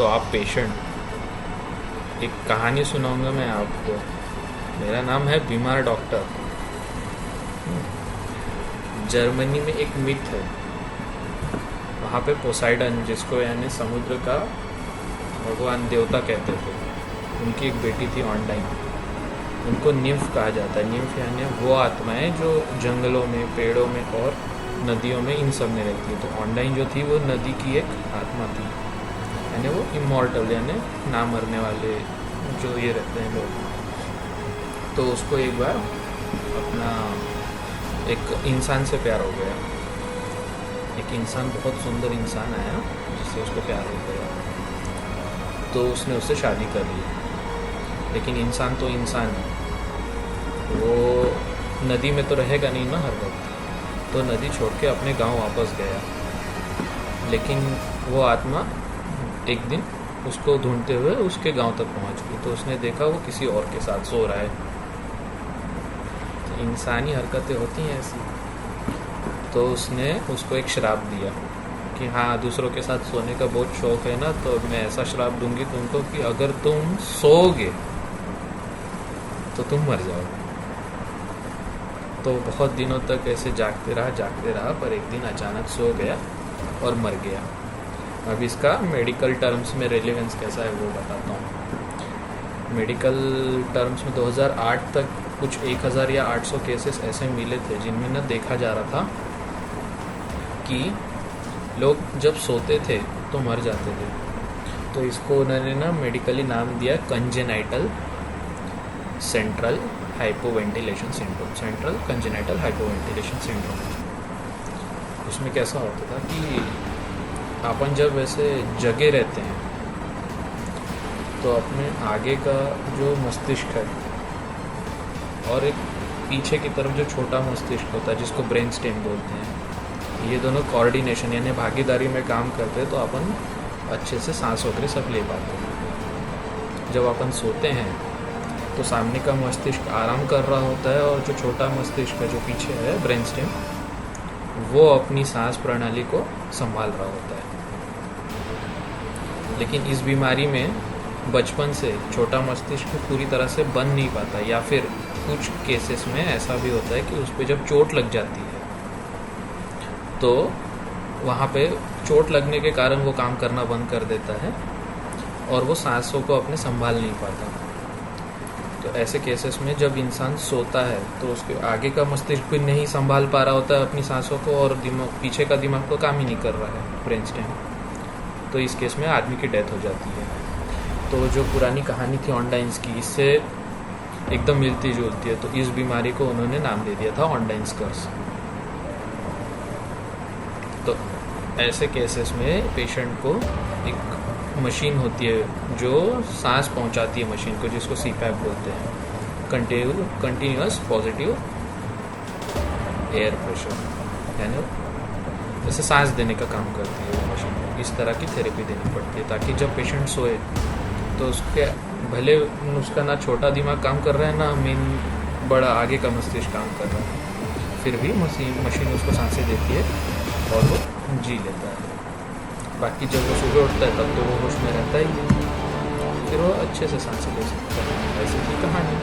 तो आप पेशेंट, एक कहानी सुनाऊंगा मैं आपको। मेरा नाम है बीमार डॉक्टर। जर्मनी में एक मिथ है, वहाँ पे पोसाइडन, जिसको यानी समुद्र का भगवान देवता कहते थे, उनकी एक बेटी थी ऑनडाइन। उनको निम्फ कहा जाता है। निम्फ यानी वो आत्माएं जो जंगलों में, पेड़ों में और नदियों में, इन सब में रहती है। तो ऑनडाइन जो थी वो नदी की एक आत्मा थी, यानी वो इमॉर्टल यानी ना मरने वाले जो ये रहते हैं लोग। तो उसको एक बार अपना एक इंसान से प्यार हो गया। एक इंसान, बहुत सुंदर इंसान आया जिससे उसको प्यार हो गया। तो उसने उससे शादी कर ली। लेकिन इंसान तो इंसान है, वो नदी में तो रहेगा नहीं ना हर वक्त। तो नदी छोड़ के अपने गांव वापस गया। लेकिन वो आत्मा एक दिन उसको ढूंढते हुए उसके गांव तक पहुंच गई। तो उसने देखा वो किसी और के साथ सो रहा है। तो इंसानी हरकतें होती हैं ऐसी। तो उसने उसको एक श्राप दिया कि हाँ, दूसरों के साथ सोने का बहुत शौक है ना, तो मैं ऐसा श्राप दूंगी तुमको कि अगर तुम सोओगे तो तुम मर जाओगे। तो बहुत दिनों तक ऐसे जागते रहा, पर एक दिन अचानक सो गया और मर गया। अब इसका मेडिकल टर्म्स में रेलेवेंस कैसा है वो बताता हूँ। मेडिकल टर्म्स में 2008 तक कुछ 1000 या 800 केसेस ऐसे मिले थे जिनमें न देखा जा रहा था कि लोग जब सोते थे तो मर जाते थे। तो इसको उन्होंने ना मेडिकली नाम दिया congenital central hypoventilation syndrome, central congenital hypoventilation syndrome. उसमें कैसा होता था कि अपन जब वैसे जगे रहते हैं तो अपने आगे का जो मस्तिष्क है और एक पीछे की तरफ जो छोटा मस्तिष्क होता है जिसको ब्रेन स्टेम बोलते हैं, ये दोनों कोऑर्डिनेशन यानी भागीदारी में काम करते हैं। तो अपन अच्छे से सांस वगैरह सब ले पाते हैं। जब अपन सोते हैं तो सामने का मस्तिष्क आराम कर रहा होता है और जो छोटा मस्तिष्क है जो पीछे है ब्रेन स्टेम, वो अपनी सांस प्रणाली को संभाल रहा होता है। लेकिन इस बीमारी में बचपन से छोटा मस्तिष्क पूरी तरह से बन नहीं पाता, या फिर कुछ केसेस में ऐसा भी होता है कि उस पर जब चोट लग जाती है तो वहाँ पे चोट लगने के कारण वो काम करना बंद कर देता है और वो सांसों को अपने संभाल नहीं पाता। तो ऐसे केसेस में जब इंसान सोता है तो उसके आगे का मस्तिष्क भी नहीं संभाल पा रहा होता है अपनी सांसों को, और पीछे का दिमाग तो काम ही नहीं कर रहा है, ब्रेन स्टेम। तो इस केस में आदमी की डेथ हो जाती है। तो जो पुरानी कहानी थी ऑनडाइन्स की, इससे एकदम मिलती जुलती है। तो इस बीमारी को उन्होंने नाम दे दिया था ऑनडाइन्स कर्स। तो ऐसे केसेस में पेशेंट को एक मशीन होती है जो सांस पहुंचाती है मशीन को, जिसको सीपैप बोलते हैं, कंटिन्यूअस पॉजिटिव एयर प्रेशर, यानी जैसे सांस देने का काम करती है वो मशीन। इस तरह की थेरेपी देनी पड़ती है ताकि जब पेशेंट सोए तो उसके भले उसका ना छोटा दिमाग काम कर रहा है ना मेन बड़ा आगे का मस्तिष्क काम कर रहा है, फिर भी मशीन उसको सांसें देती है और वो जी लेता है। बाकी जब वो सुबह उठता है तब तो वो होश में रहता ही है, फिर वो अच्छे से सांसें ले सकता है। ऐसी ही कहानी।